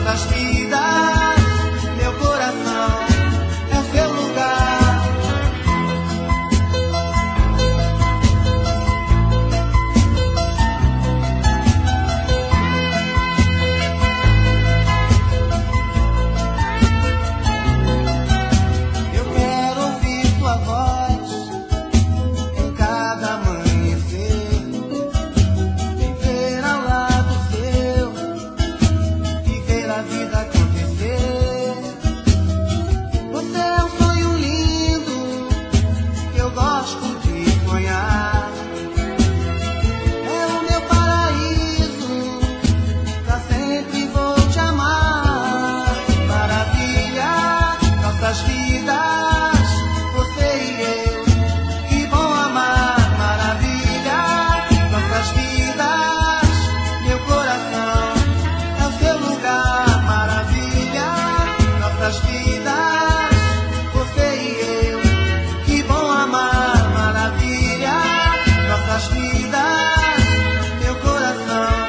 nossas vidas, meu coração é seu lugar. Eu quero ouvir tua voz em cada amanhecer, viver ao lado seu, viver a vida acontecer. Você é um sonho lindo que eu gosto de sonhar. É o meu paraíso, pra sempre vou te amar. Maravilha, nossas vidas, você e eu, que bom amar. Maravilha, nossas vidas, meu coração é o seu lugar. Maravilha, nossas vidas, você e eu, que bom amar. Maravilha, nossas vidas, meu coração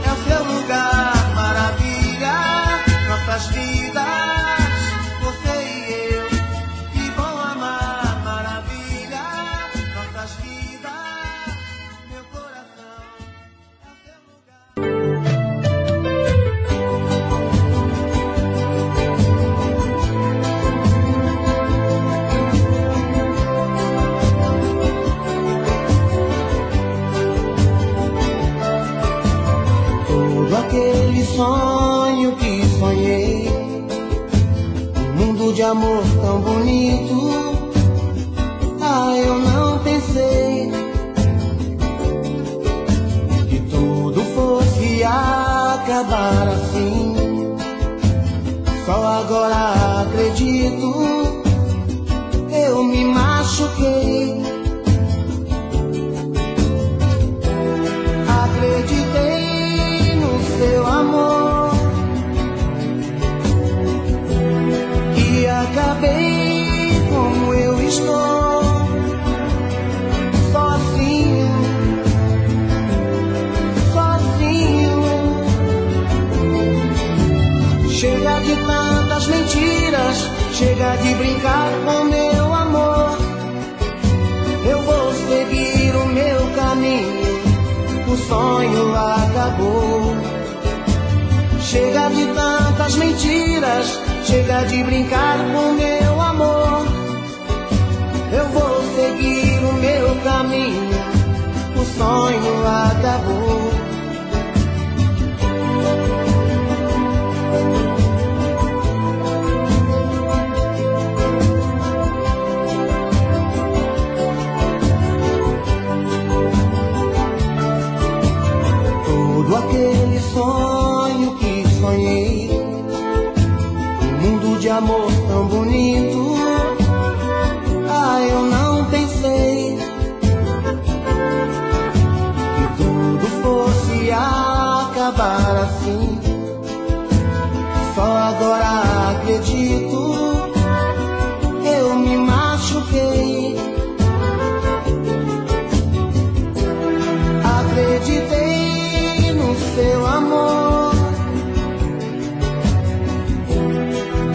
é o seu lugar. Maravilha, nossas vidas, você e eu, que bom amar. Maravilha, nossas vidas, meu coração é o seu lugar. Todo aquele sonho que sonhei, um mundo de amor tão bonito, eu não pensei que tudo fosse acabar assim. Só agora acredito, eu me machuquei. Acreditei no seu amor e acabei como eu estou, sozinho, sozinho. Chega de tantas mentiras, chega de brincar com meu amor. Eu vou seguir o meu caminho, o sonho acabou. Chega de tantas mentiras, chega de brincar com meu amor. Eu vou seguir o meu caminho, o sonho acabou. Todo aquele sonho que sonhei, um mundo de amor tão bonito, eu não pensei que tudo fosse acabar assim. Só agora acredito, eu me machuquei. Acreditei no seu amor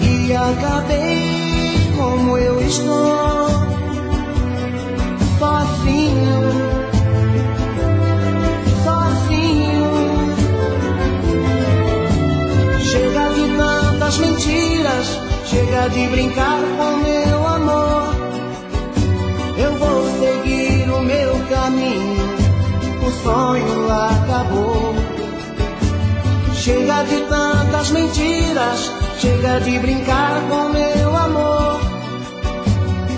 e acabei como eu estou, sozinho, sozinho. Chega de tantas mentiras, chega de brincar com meu amor. Eu vou seguir o meu caminho, o sonho acabou. Chega de tantas mentiras, chega de brincar com meu amor.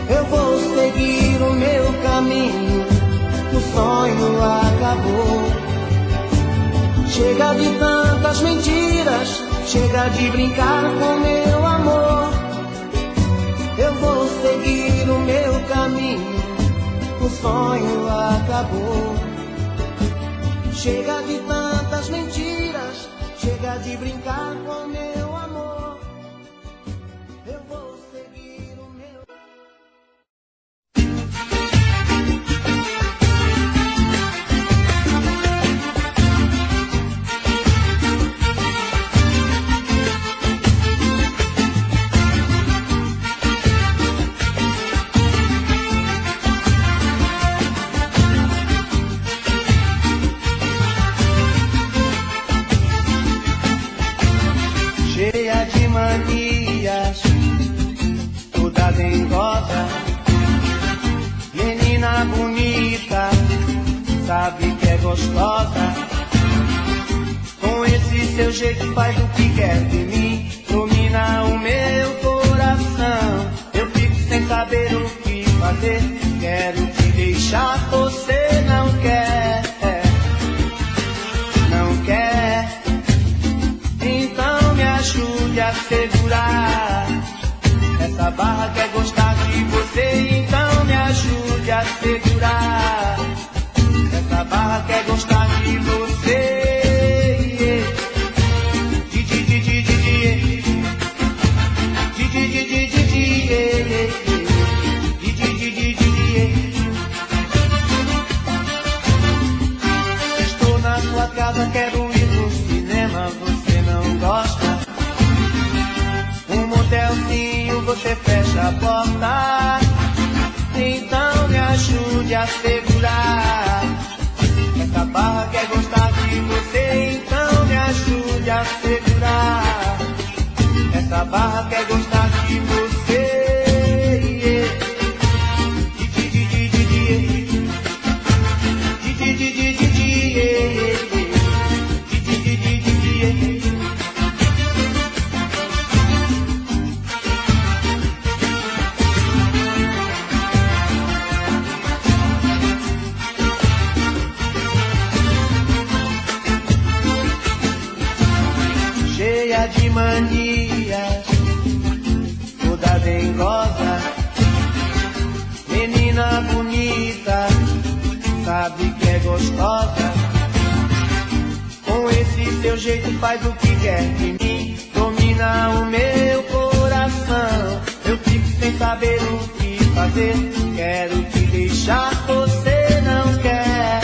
Eu vou seguir o meu caminho, o sonho acabou. Chega de tantas mentiras, chega de brincar com meu amor. Eu vou seguir o meu caminho, o sonho acabou. Chega de tantas mentiras, chega de brincar com meu amor. Eu vou seguir o meu... dengosa, menina bonita, sabe que é gostosa. Com esse seu jeito faz o que quer de mim, domina o meu coração. Eu fico sem saber o que fazer, quero te deixar, você não quer, não quer. Então me ajude a segurar essa barra, quer gostar de você. Então me ajude a segurar essa barra, quer gostar de você. Estou na sua casa, quero ir no cinema, você não gosta. Um motelzinho, você fecha a porta. Então me ajude a segurar essa barra, quer gostar de você. Então me ajude a segurar essa barra, quer gostar de você. Cheia de manias, toda dengosa, menina bonita, sabe que é gostosa. Com esse seu jeito faz o que quer de mim, domina o meu coração. Eu fico sem saber o que fazer, quero te deixar, você não quer,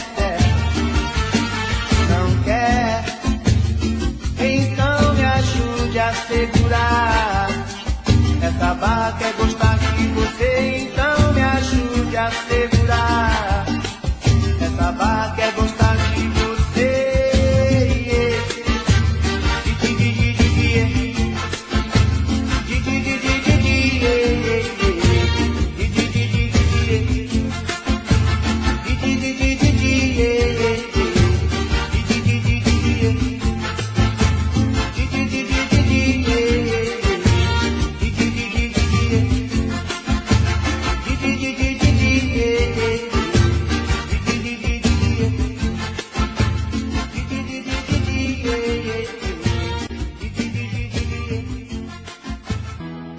não quer. Então me ajude a segurar essa barra, quer gostar de você. Então me ajude a segurar essa barra, quer gostar de você.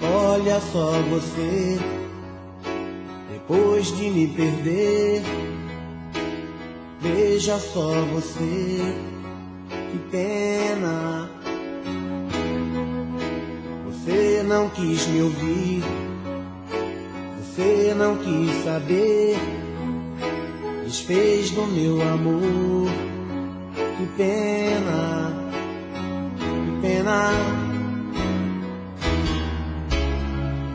Olha só você, depois de me perder, veja só você, que pena. Você não quis me ouvir, você não quis saber, desfez do meu amor, que pena, que pena.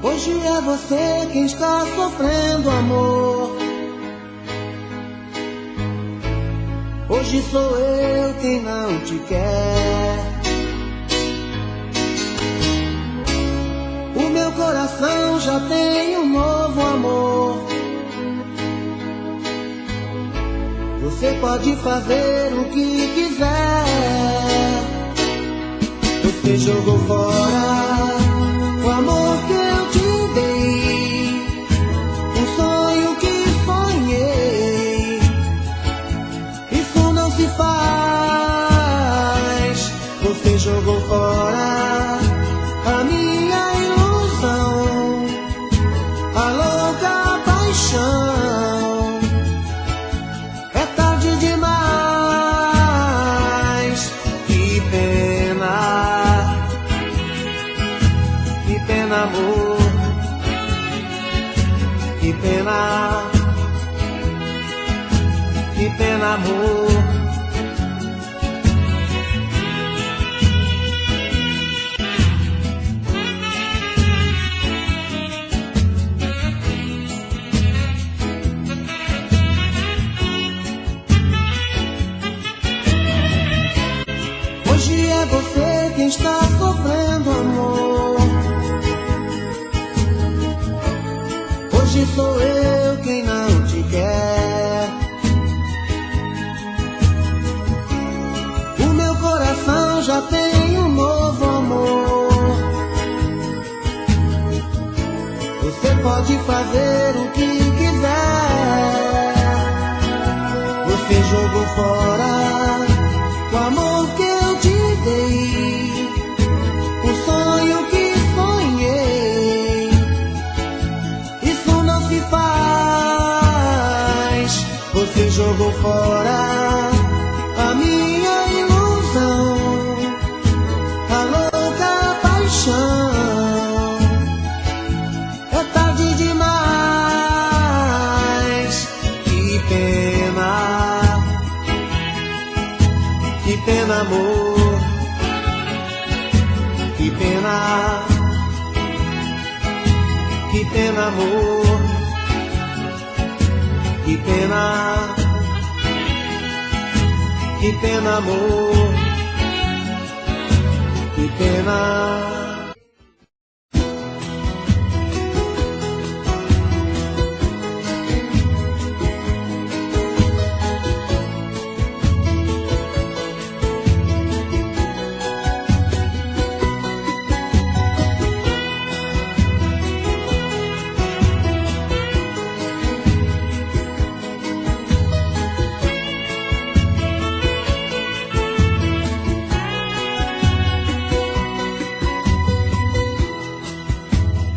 Hoje é você quem está sofrendo, amor. Hoje sou eu quem não te quer. O meu coração já tem um novo amor. Você pode fazer o que quiser. Você jogou fora o amor que eu te dei, um sonho que sonhei. Isso não se faz. Você jogou fora a minha ilusão, a louca paixão. É tarde demais, que pena, que pena, amor, que pena, que pena, amor. Hoje é você quem está sofrendo, amor. sou eu quem não te quer. O meu coração já tem um novo amor. Você pode fazer o que quiser. Você jogou fora o amor que eu te dei, o sonho que sonhei. Isso não se faz. Você jogou fora a minha ilusão, a louca paixão. É tarde demais. Que pena, que pena, amor. Que pena, que pena, amor. Que pena, que pena, amor. Que pena.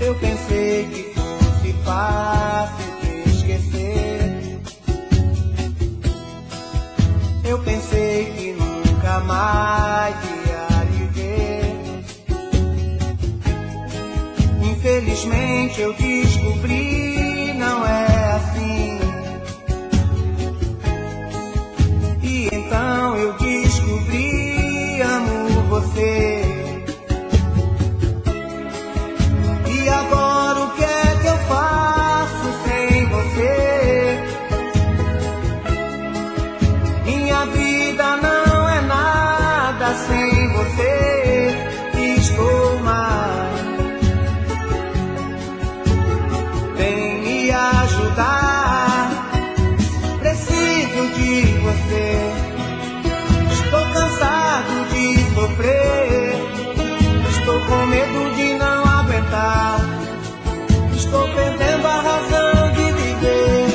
Eu pensei que fosse fácil te esquecer. Eu pensei que nunca mais ia lhe ver. Infelizmente eu descobri, não é assim. E então eu descobri, amo você. E agora o que é que eu faço sem você? Minha vida não é nada sem você. Estou mal. Vem me ajudar. Preciso de você. Estou cansado de sofrer. Estou com medo de não aguentar. Estou perdendo a razão de viver.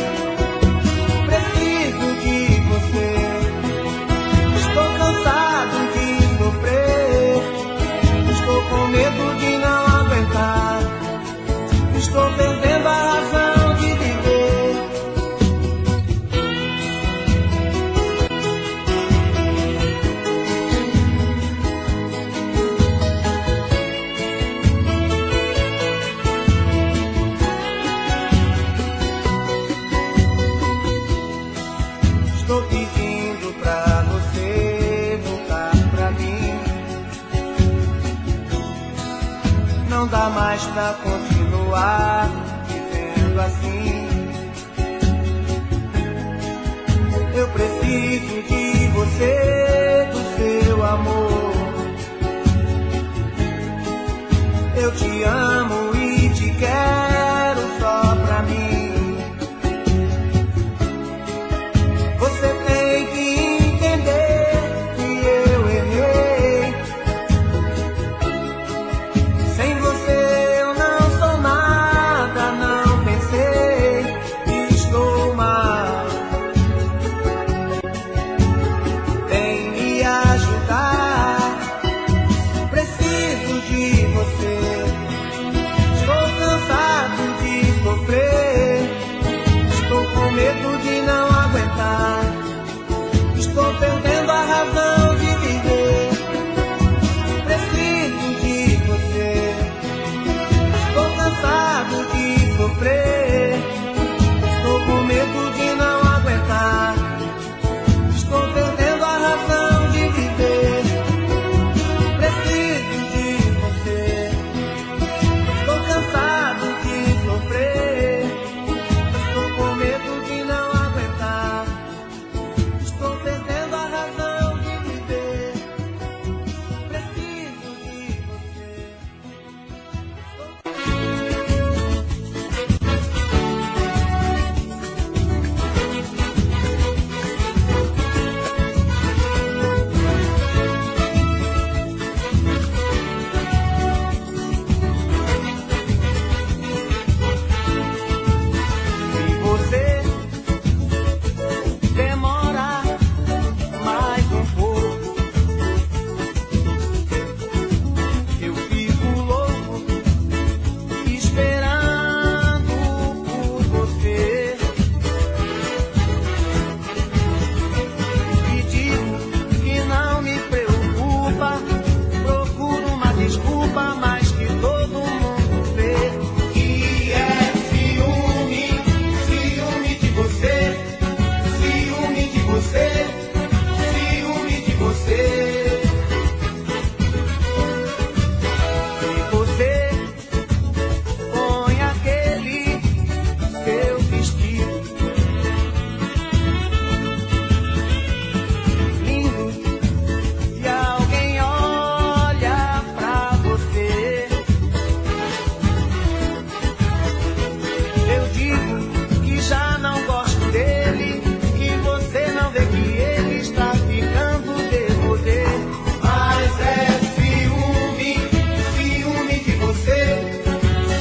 Preciso de você. Estou cansado de sofrer. Estou com medo de não aguentar. Estou perdendo a razão de viver. Estou pedindo pra você voltar pra mim. Não dá mais pra continuar vivendo assim. Eu preciso de você, do seu amor. Eu te amo e te quero só pra mim. Você tem que entender que eu errei. Sem você eu não sou nada, não pensei. Estou mal. Vem me ajudar. Preciso de você. desculpa, mas que todo mundo vê. Que é ciúme, ciúme de você, ciúme de você, ciúme de você. E você põe aquele seu vestido lindo e alguém olha pra você. Eu digo que já não gosto dele e você não vê que ele está ficando demodê. Mas é ciúme, ciúme de você,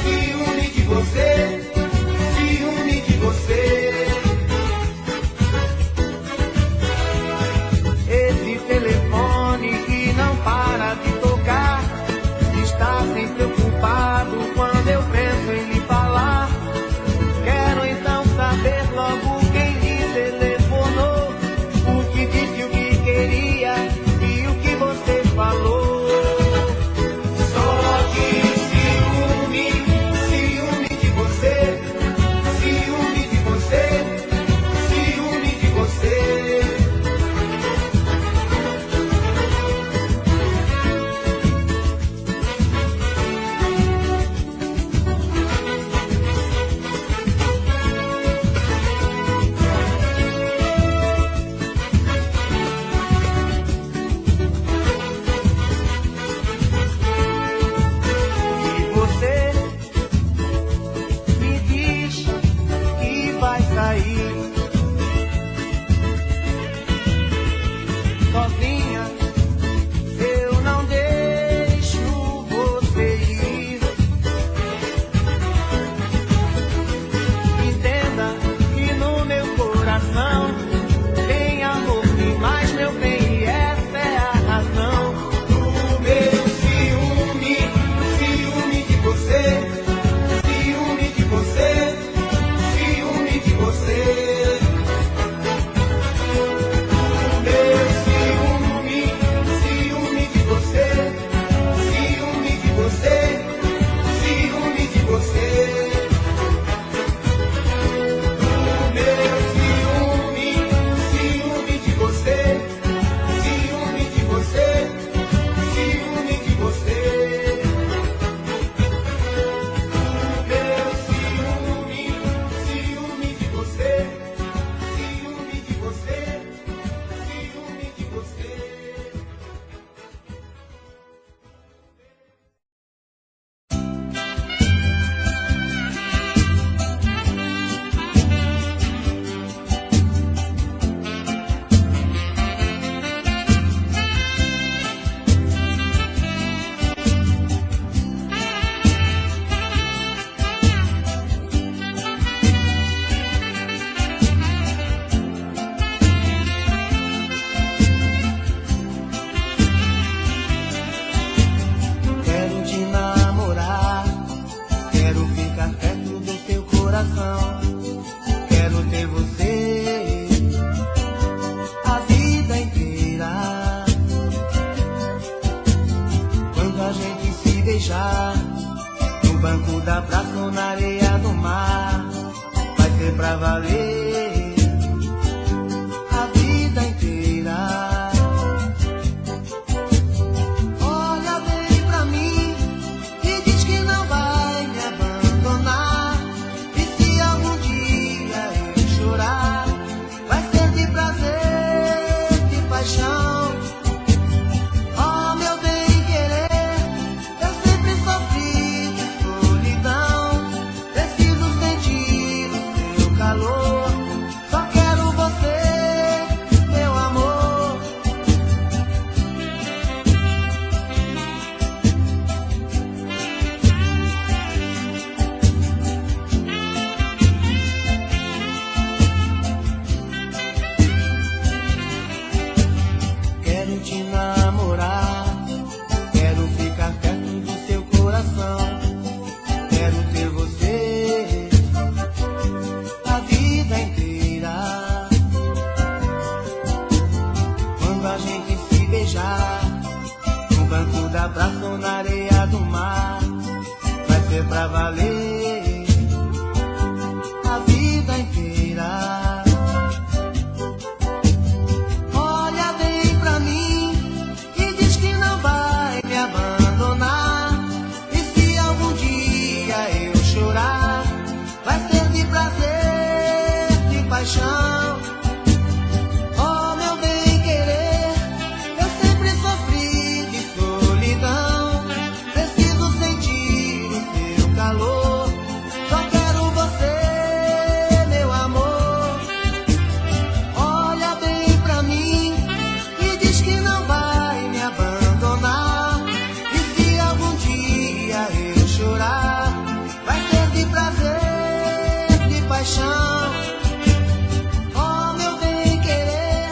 ciúme de você, ciúme de você. Esse telefone que não para de tocar está sempre ocupado quando eu penso em lhe falar. Quero então saber logo quem lhe telefonou, o que disse, o que queria e o que você falou. Só de ciúme, ciúme de você, ciúme de você, ciúme de você. E você me diz que vai sair sozinha, eu não deixo você ir. Entenda que no meu coração tem amor demais, meu bem, e essa é a razão do meu ciúme, ciúme de você, ciúme de você, ciúme de você. Do meu ciúme, ciúme de você, ciúme de você, ciúme de você. Do meu ciúme, ciúme de você, ciúme de você, ciúme de você. Do meu ciúme, ciúme de você, ciúme de você, ciúme de você. Quero te namorar, quero ficar perto do teu coração, quero ter você a vida inteira. Quando a gente se beijar no banco da praça ou na areia do mar, vai ser pra valer a vida inteira. Olha bem pra mim e diz que não vai me abandonar. E se algum dia eu chorar, vai ser de prazer, de paixão. Oh, meu bem querer, eu sempre sofri de solidão. Preciso sentir o seu calor. areia do mar. Vai ser pra valer a vida inteira. Olha bem pra mim e diz que não vai me abandonar. E se algum dia eu chorar, vai ser de prazer, de paixão. Oh, meu bem querer, eu sempre sofri de solidão. Preciso sentir o seu calor. Só quero você, meu amor. Olha bem pra mim e diz que não vai me abandonar. E se algum dia eu chorar, vai ser de prazer, de paixão. Oh, meu bem querer,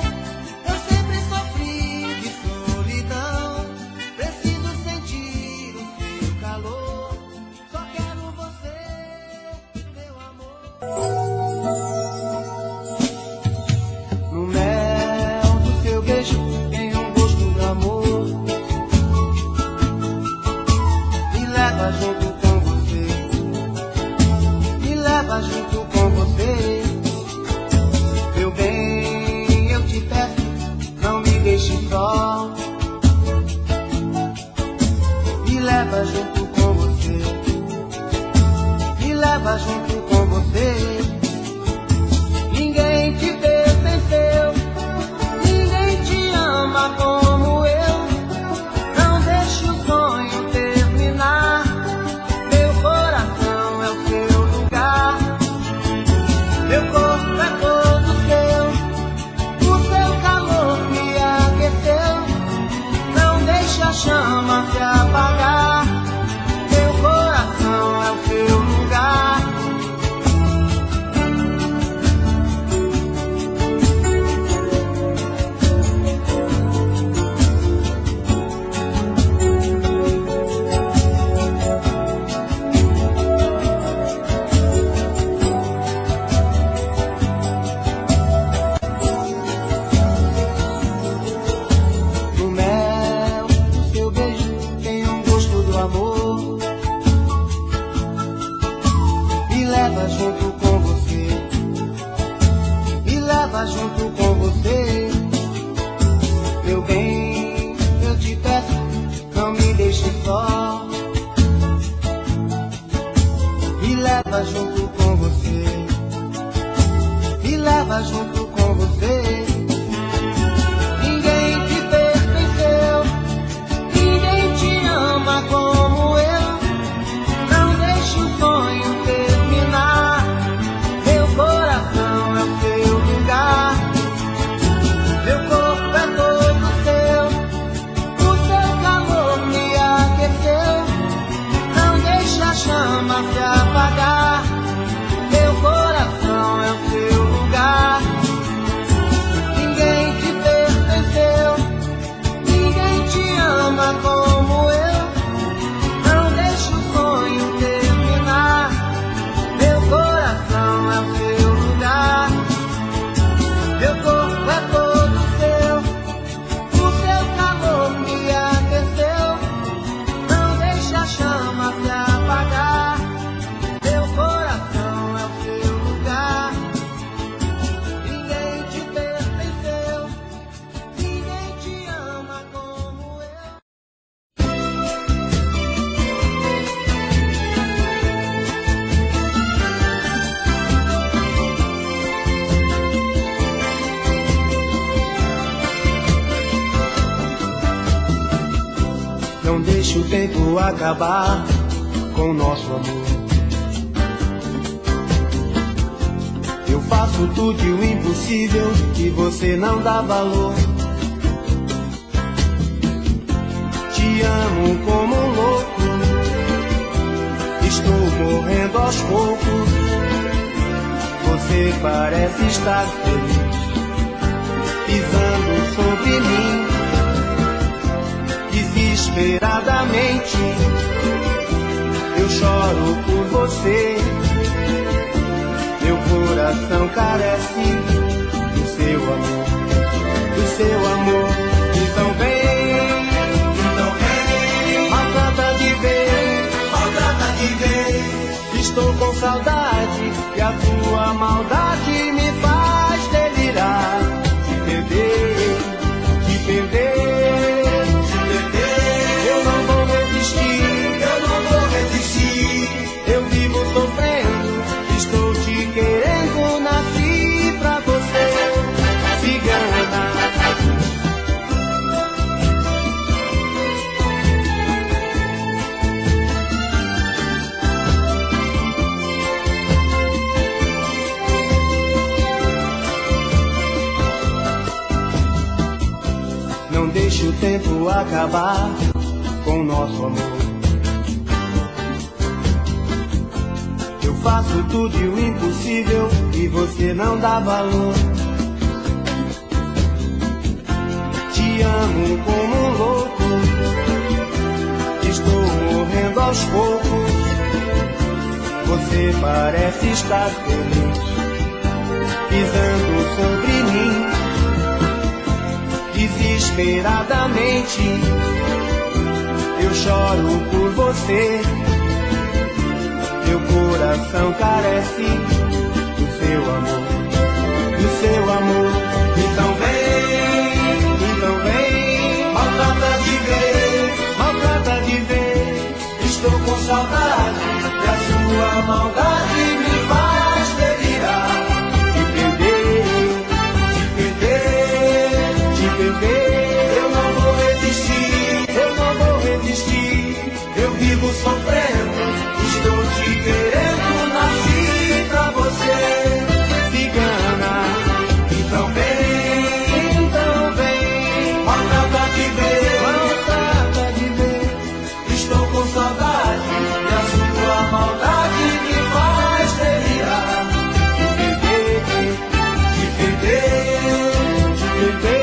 eu sempre sofri de solidão. Preciso sentir o seu calor. Só quero você, meu amor. No mel do seu beijo tem um gosto de amor. Me leva junto com você. Me leva junto com você. Meu bem, eu te peço, não me deixe só. Me leva junto com você. Me leva junto com você. Ninguém te pertenceu, ninguém te ama como eu. Não deixe o sonho terminar. Meu coração é o seu lugar. Meu corpo é todo seu. O seu calor me aqueceu. Não deixe a chama se apagar. Meu coração é o seu lugar. No mel do seu beijo tem um gosto do amor. Me leva junto com você. Me leva junto com você. Meu bem, eu te peço, não me deixe só. Me leva junto com você. Me leva junto com você. Ninguém te pertenceu, ninguém te ama como eu. Não deixe o sonho terminar. Meu coração é o seu lugar. Meu corpo é todo seu. O seu calor me aqueceu. Não deixe a chama se apagar. Meu coração é o seu lugar. Ninguém te pertenceu, ninguém te ama como eu. Não deixe o sonho terminar. Meu coração é o seu lugar. Meu corpo é todo seu. O seu calor me aqueceu. Não deixe a chama se apagar. Meu coração é o seu lugar. Ninguém te pertenceu, ninguém te ama como eu. Não deixe o tempo acabar com o nosso amor. Eu faço tudo e o impossível que você não dá valor. Te amo como um louco, estou morrendo aos poucos. Você parece estar feliz, pisando sobre mim. Desesperadamente eu choro por você. Meu coração carece do seu amor, do seu amor. Então vem, maltrata saudade e a tua maldade me faz delirar. Te perder, te perder, te perder. Eu não vou resistir, eu não vou resistir. Eu vivo sofrendo, estou te querendo, nasci pra você, cigana. Não deixe o tempo acabar com o nosso amor. Eu faço tudo e o impossível e você não dá valor. Te amo como um louco, estou morrendo aos poucos. Você parece estar feliz, pisando sobre mim. Desesperadamente eu choro por você. Meu coração carece do seu amor, do seu amor. Então vem, maltrata de ver, maltrata de ver. Estou com saudade e a sua maldade me faz delirar. Eu não vou resistir, eu não vou resistir. Eu vivo sofrendo, estou te querendo, nasci pra você, cigana. Então vem, maltrata de ver, maltrata de ver. Estou com saudade e a sua maldade me faz delirar. Te perder, te perder.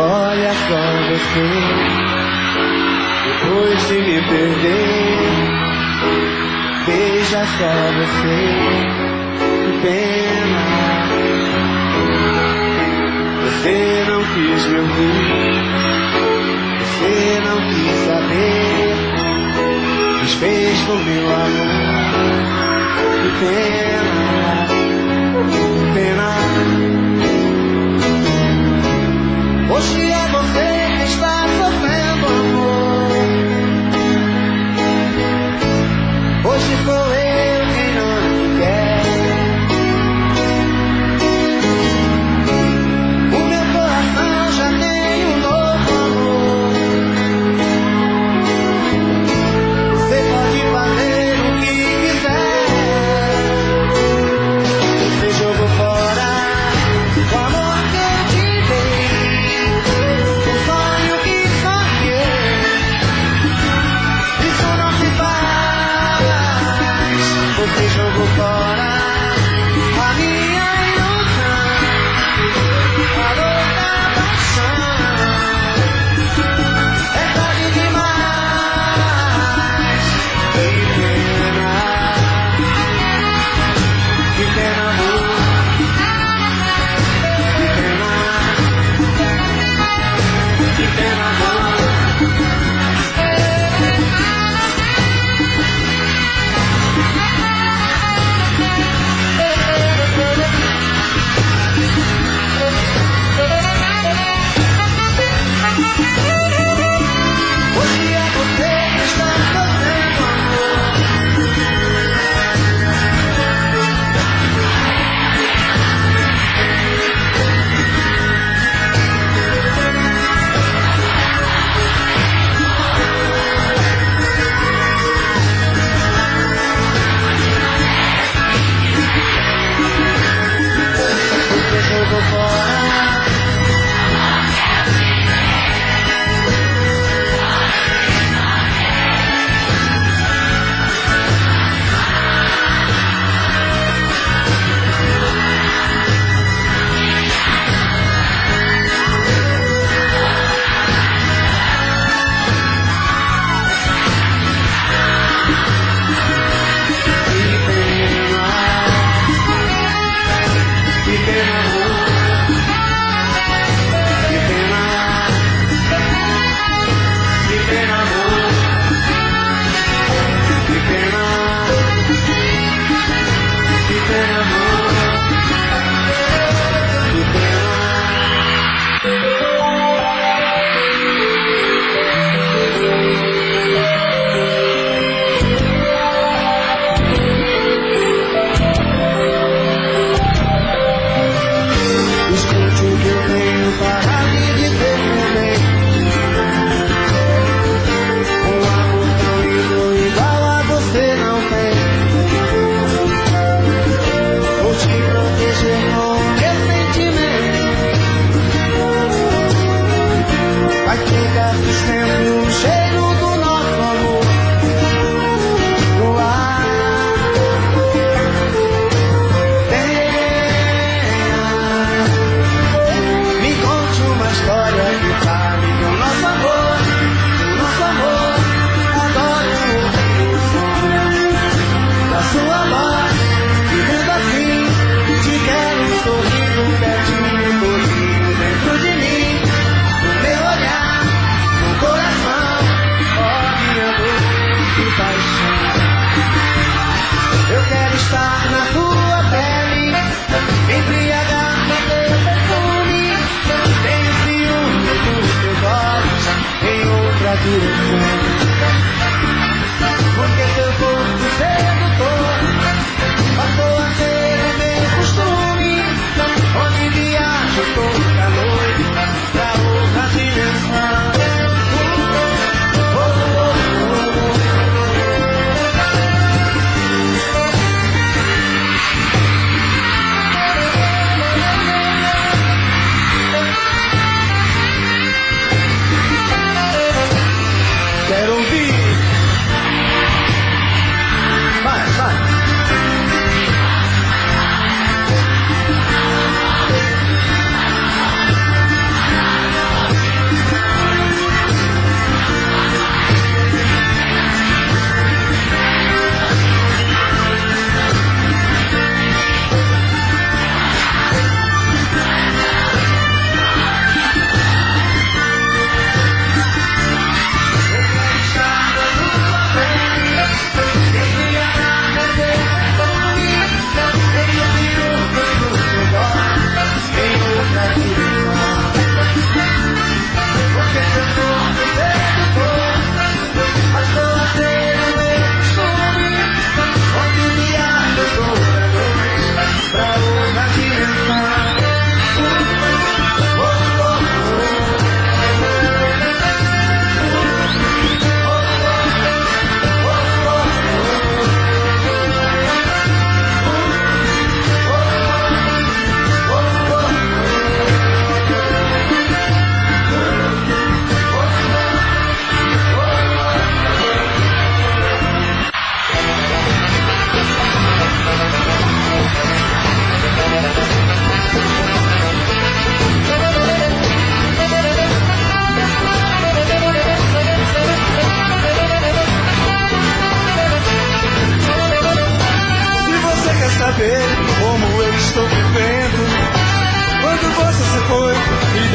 Olha só você, depois de me perder. Veja só você, que pena. Você não quis me ouvir, você não quis saber, desfez com meu amor. Que pena, que pena. Hoje é você que está sofrendo, amor. Hoje sou eu que não te quero. O meu coração já tem um novo amor. Você pode fazer o que quiser. Você jogou fora o amor que eu te dei. Você jogou fora a minha ilusão, a louca paixão. É tarde demais. Que pena, amor. Que pena, amor.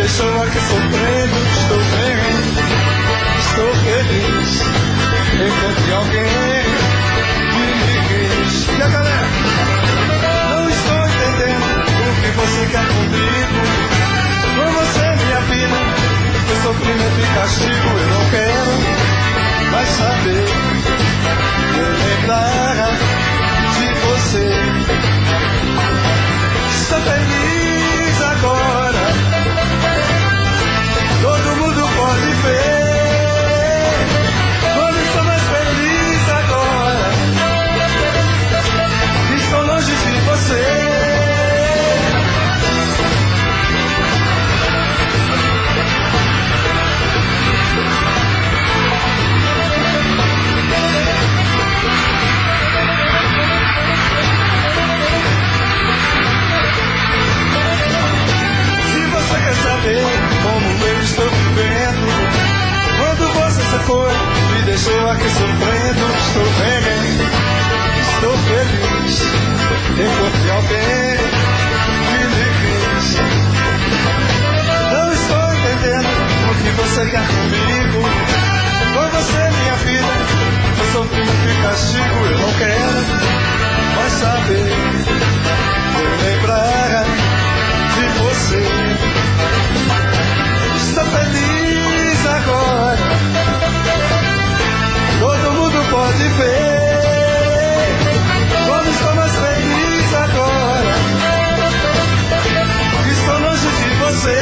deixou aqui sofrendo. Estou bem, estou feliz. Encontrei alguém que me quis. E a galera? Não estou entendendo o que você quer comigo. Com você, minha vida, o sofrimento e castigo eu não quero mais saber. Eu lembrar de você. Estou feliz agora, todo mundo pode ver. Como estou mais feliz agora, estou longe de você. Saber como eu estou vivendo. Quando você se foi, me deixou aqui sofrendo. Estou bem, estou feliz. Encontrei alguém que me quis. Não estou entendendo o que você quer comigo. Com você, minha vida, eu sofrimento e castigo eu não quero mais saber. Eu lembrar de você. Estou feliz agora, todo mundo pode ver. Como estou mais feliz agora, estou longe de você.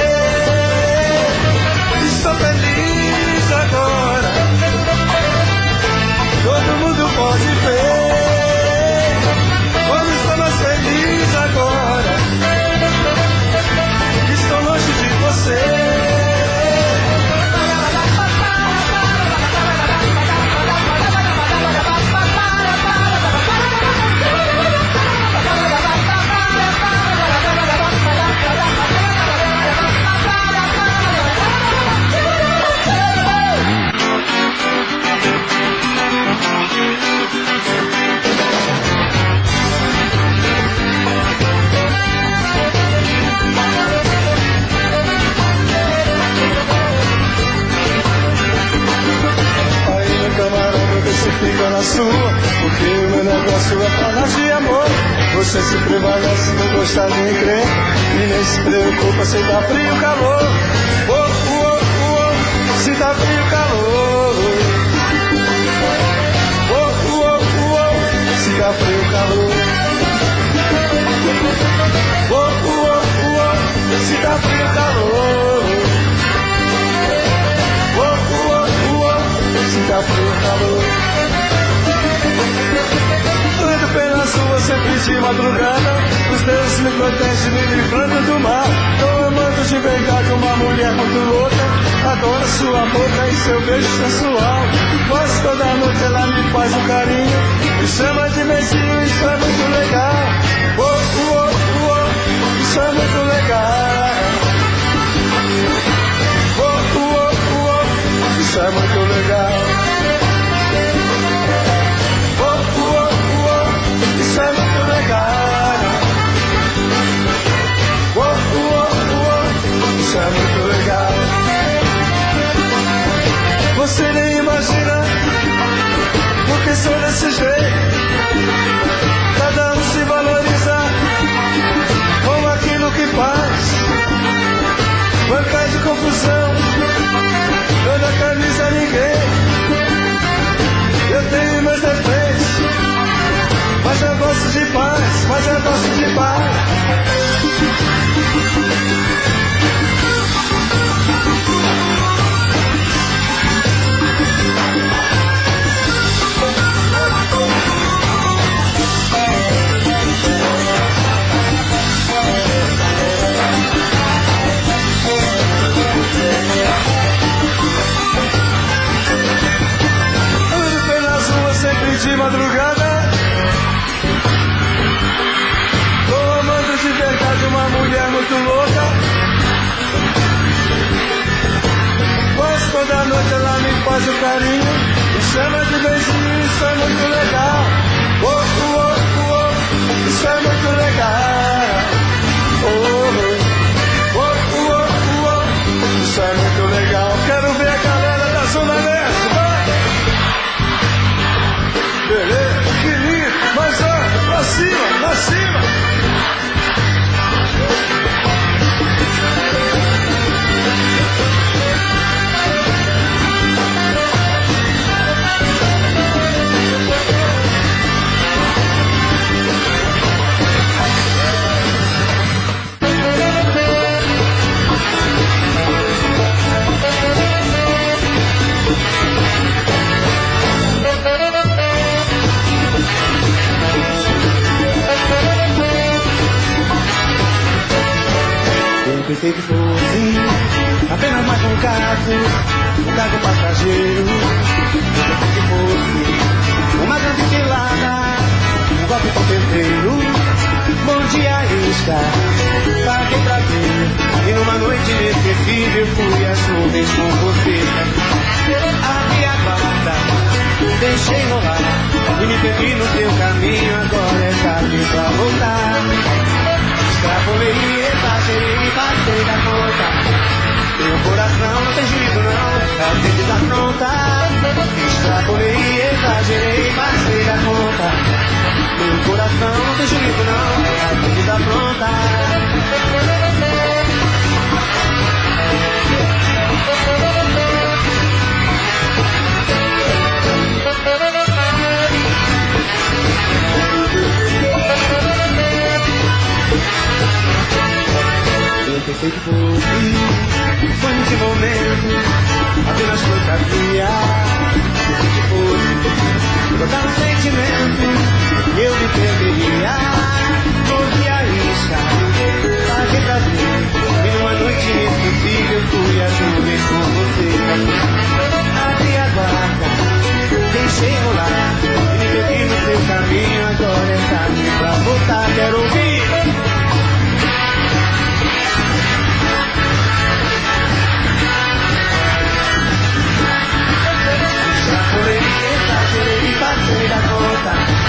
Estou feliz agora, todo mundo pode ver. Como estou mais feliz agora, estou longe de você. Fica na sua, porque o meu negócio é falar de amor. Você se prevalece, não gosta de me crer, e nem se preocupa se dá frio ou calor. Oh, oh, oh, se dá frio ou calor. Oh, oh, oh, se dá frio ou calor. Oh, oh, oh, se dá frio ou calor. Oh, oh, oh, se dá frio ou calor. Indo pelas ruas sempre de madrugada, os deuses me protegem, me livrando do mar. Tô amando de verdade uma mulher muito louca, adoro sua boca e seu beijo sensual. Quase toda noite ela me faz um carinho, me chama de beijinho, isso é muito legal. Oh, oh, oh, oh, isso é muito legal. Oh, oh, oh, oh, isso é muito legal. Isso é muito legal. Oh, oh, oh, isso é muito legal. Você nem imagina porque sou desse jeito. Cada um se valoriza com aquilo que faz. Banca de confusão, eu da camisa a ninguém. Eu tenho meus defeitos, mas eu gosto de paz, mas eu gosto de paz. Ando pelas ruas sempre de madrugada, de verdade uma mulher muito louca. Pois toda noite ela me faz um carinho, me chama de beijinho, isso é muito legal. Oh, oh, oh, oh, isso é muito legal. Oh, oh, oh, oh, oh, pensei que fosse apenas mais um caso passageiro. Eu pensei que fosse uma grande cilada, um golpe contempleiro. Bom dia, isca, paguei pra ver, e numa noite inesquecível fui às nuvens com você. Abri a guarda, deixei rolar, e me perdi no teu caminho, agora é tarde pra voltar. Extrapolei, exagerei, passei da conta. Meu coração não tem juízo não, é que desafronta. Extrapolei, exagerei, passei da conta. Meu coração não tem juízo não, é que desafronta. Eu pensei que fosse foi nesse momento, apenas fantasia. Pensei que fosse botar um sentimento, eu me perderia. Mordi a isca, paguei pra ver, e numa noite inesquecível fui às nuvens com você. Abri a guarda, deixei rolar, e me perdi no seu caminho, agora é tarde pra voltar. Quero ouvir. Extrapolei, exagerei, passei da conta.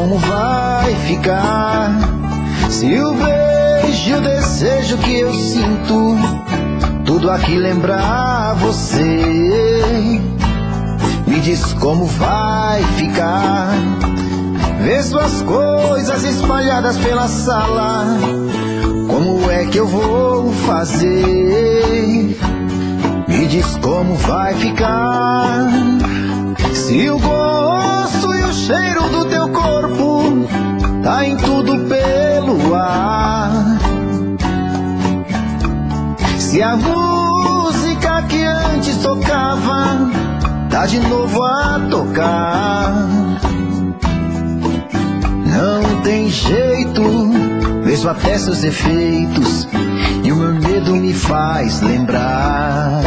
como vai ficar se o beijo e o desejo que eu sinto tudo aqui lembrar você. Me diz como vai ficar ver suas coisas espalhadas pela sala. Como é que eu vou fazer? Me diz como vai ficar se o gosto e o cheiro do teu corpo tá em tudo pelo ar. Se a música que antes tocava tá de novo a tocar. Não tem jeito, vejo até seus efeitos e o meu medo me faz lembrar.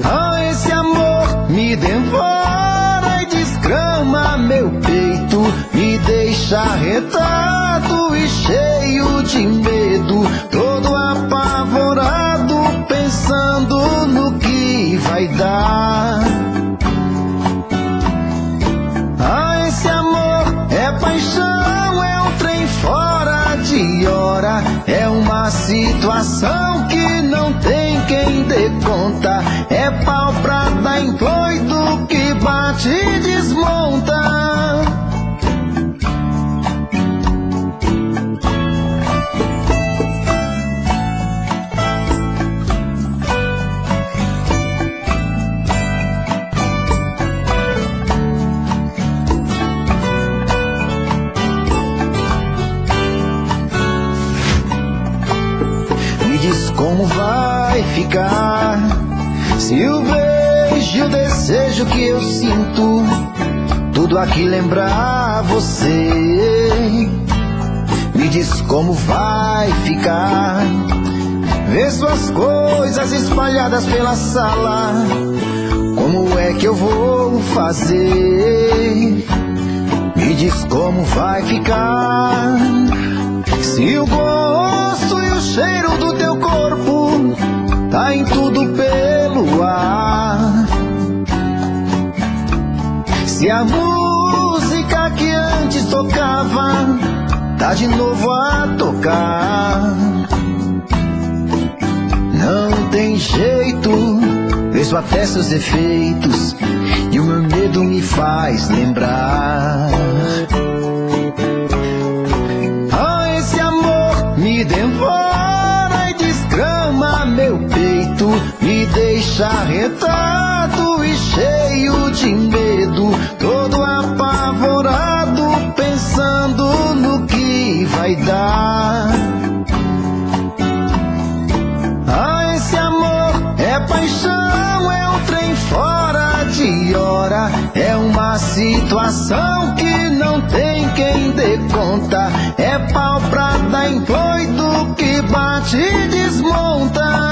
Ah, esse amor me devora e desgrama meu peito, me deixa arretado e cheio de medo, todo apavorado, pensando no que vai dar. Ah, esse amor é paixão, é um trem fora de hora, é uma situação que não tem quem dê conta, é pau pra dar em doido que bate e desmonta. Como vai ficar se o beijo e o desejo que eu sinto tudo aqui lembrar você? Me diz como vai ficar ver suas coisas espalhadas pela sala. Como é que eu vou fazer? Me diz como vai ficar se o gosto e o cheiro do teu corpo tá em tudo pelo ar. Se a música que antes tocava tá de novo a tocar. Não tem jeito, vejo até seus efeitos e o meu medo me faz lembrar. Me devora e desgrama meu peito, me deixa arretado e cheio de medo, todo apavorado, pensando no que vai dar. Ah, esse amor é paixão, é um trem fora de hora, é uma situação que não tem quem dê conta, é pau pra dar em doido que bate e desmonta.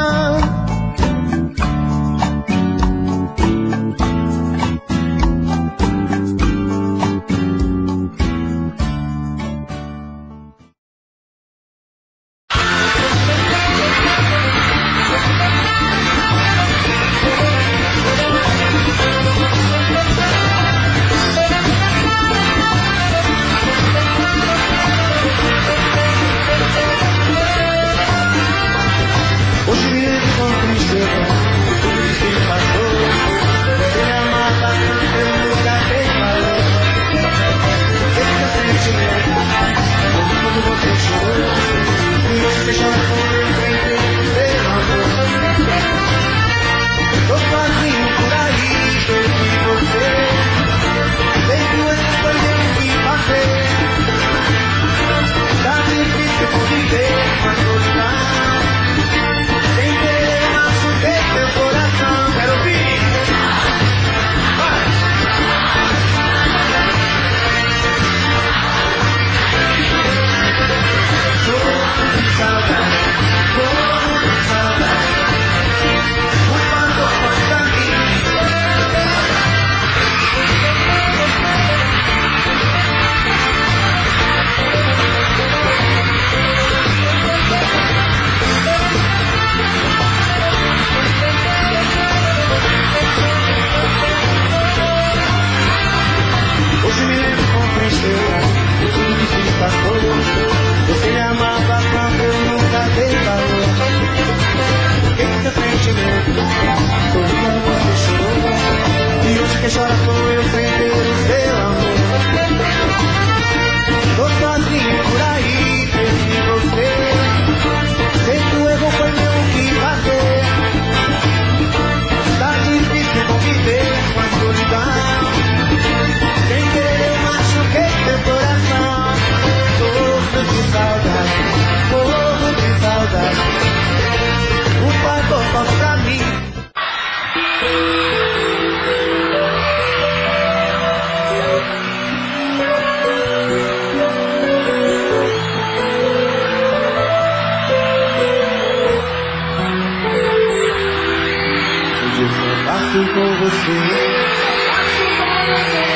gosto com você.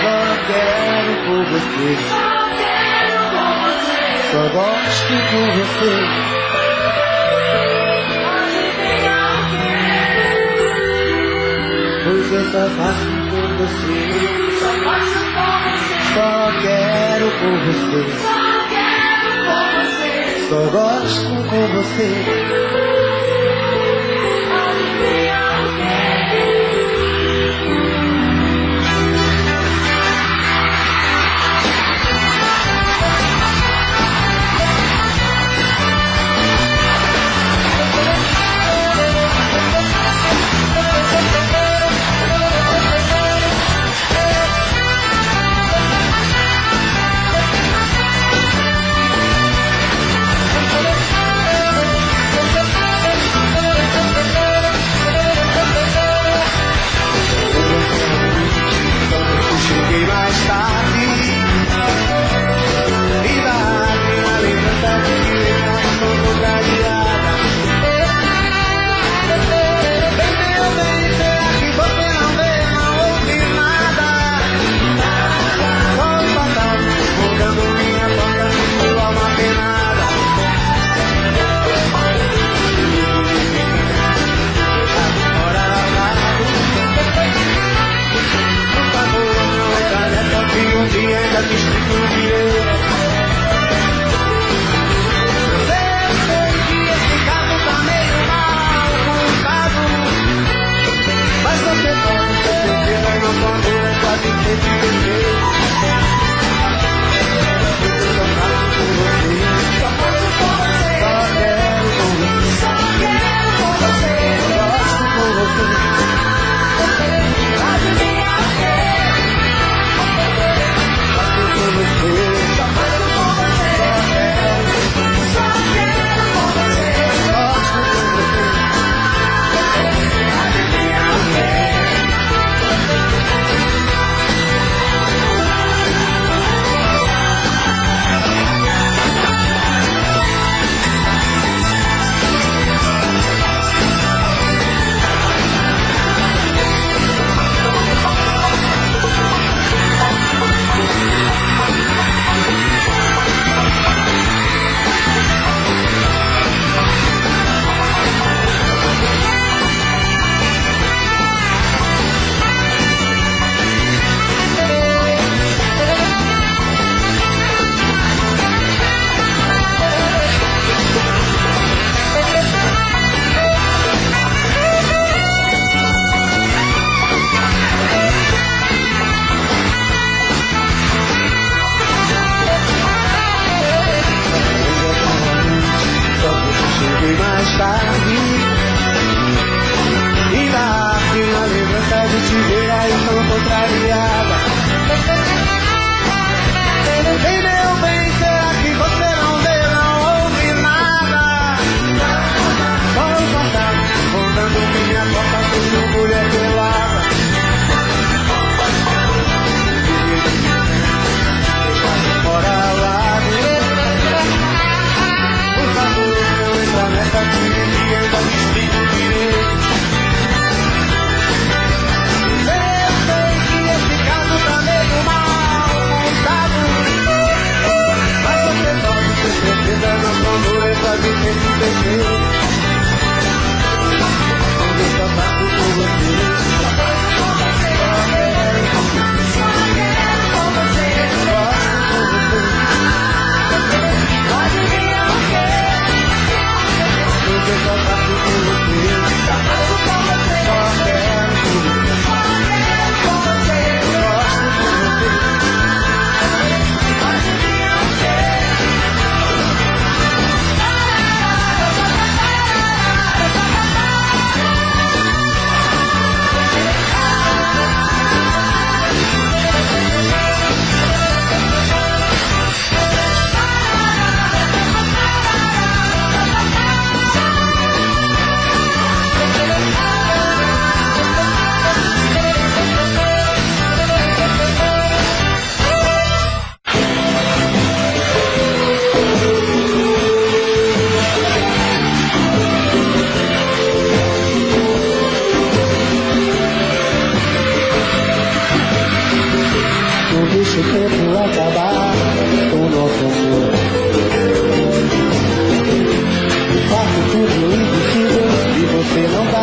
Só quero com você. Só gosto com você. Pois eu só faço com você. Só quero com você. Só gosto com você.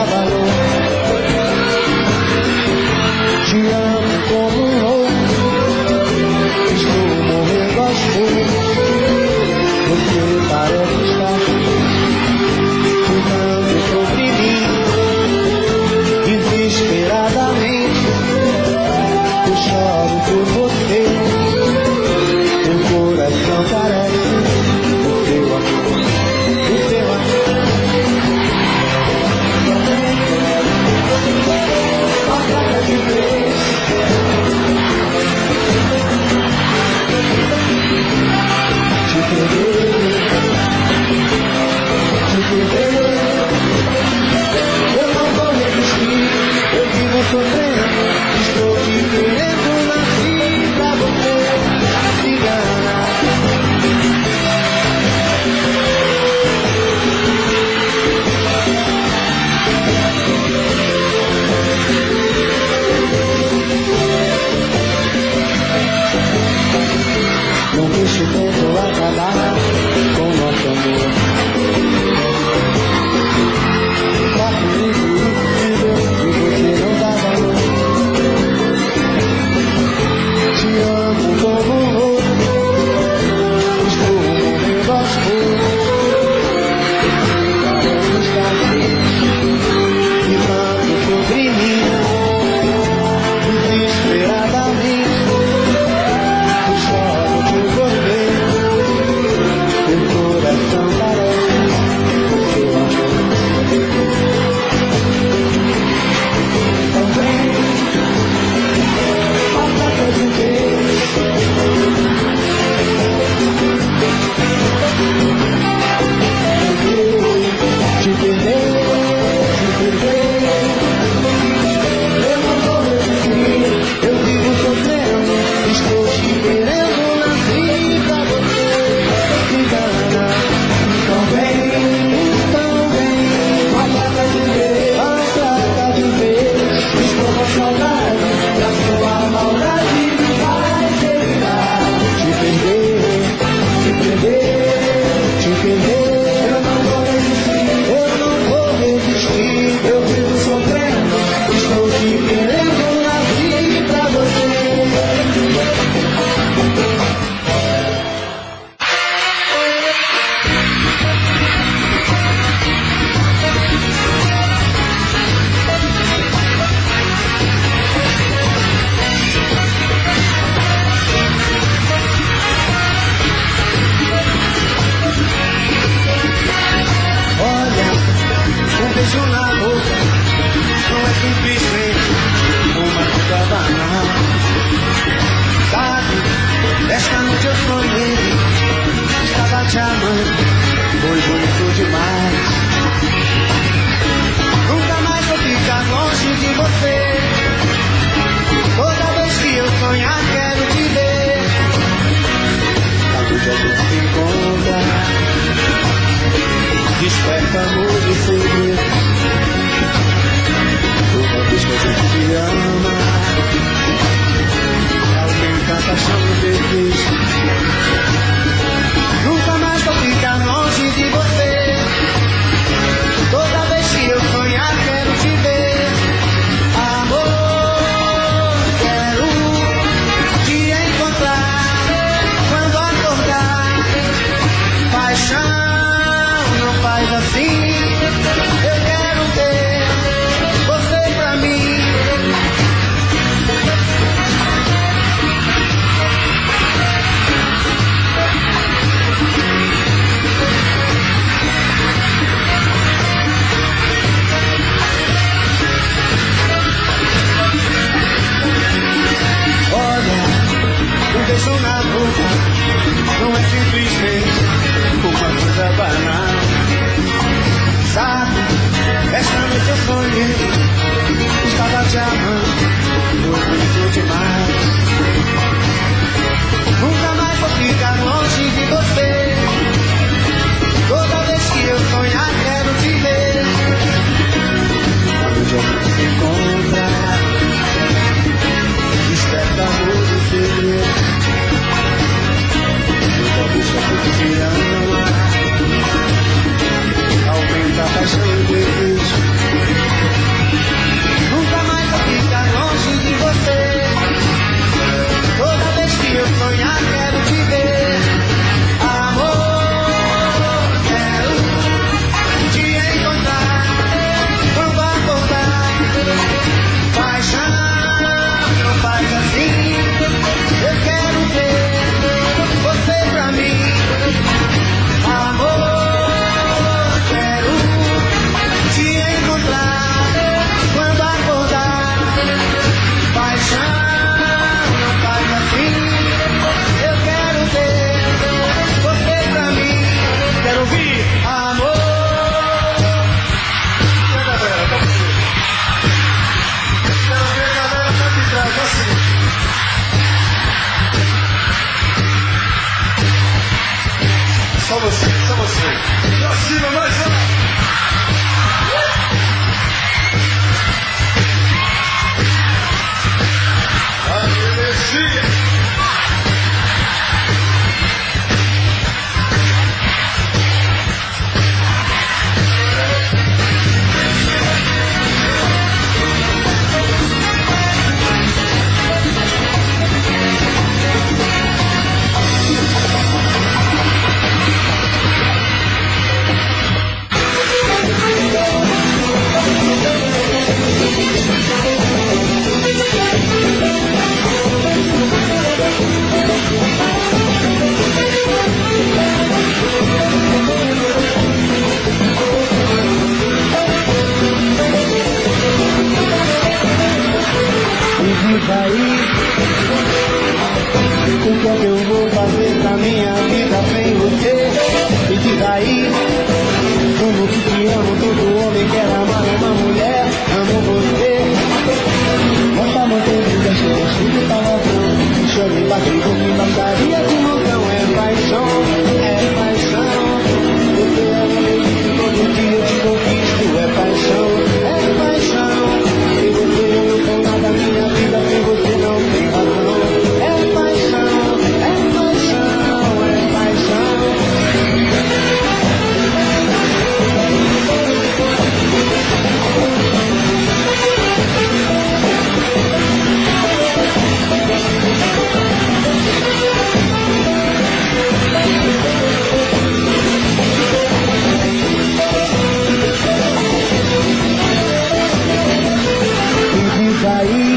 dá valor. Te amo como um louco, estou morrendo aos poucos. Você parece estar cuidando sobre mim, desesperadamente. Eu choro por você, meu coração carece do teu amor, do teu amor. A placa de vez, te perder, eu não vou resistir, eu vivo sofrendo, estou te querendo, nasci pra você se enganar. Não deixe o tempo acabar com nosso amor. Faço tudo impossível e você não dá valor. Te amo como um louco, estou morrendo aos poucos. Parece estar vivendo sobre mim, desesperadamente. Eu choro por você, meu coração parece o seu amor. Também a placa de vez, te perder, eu não vou resistir, eu vivo sofrendo, estou te querendo, nasci pra você se enganar. Então vem, a placa de vez, estou com saudade da sua maldade, vai terminar. Te perder, eu não vou resistir, eu vivo sofrendo, estou te querendo, nasci pra você. Olha, um beijo na boca não é simplesmente uma coisa banal. Sabe, esta noite eu sonhei, estava te amando, foi bonito demais. Nunca mais vou ficar longe de você, toda vez que eu sonhar quero te ver. A noite a gente se encontra, desperta amor e segredo. Toda vez que a gente se ama, aumenta a paixão e o desejo. Nunca mais vou ficar longe de você, diz aí, o que é que eu vou fazer da minha vida sem você? Me diz aí, como que te amo, todo homem quer amar uma mulher, amo você. Gosta muito de deixar de palavrão, me chame, bate, me bastaria de montão, é paixão, é paixão. Você é o meu vício, todo dia eu te conquisto, é paixão, é paixão. E você não tem nada, minha vida sem você não tem razão. É paixão, é paixão, é paixão. Aí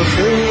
você.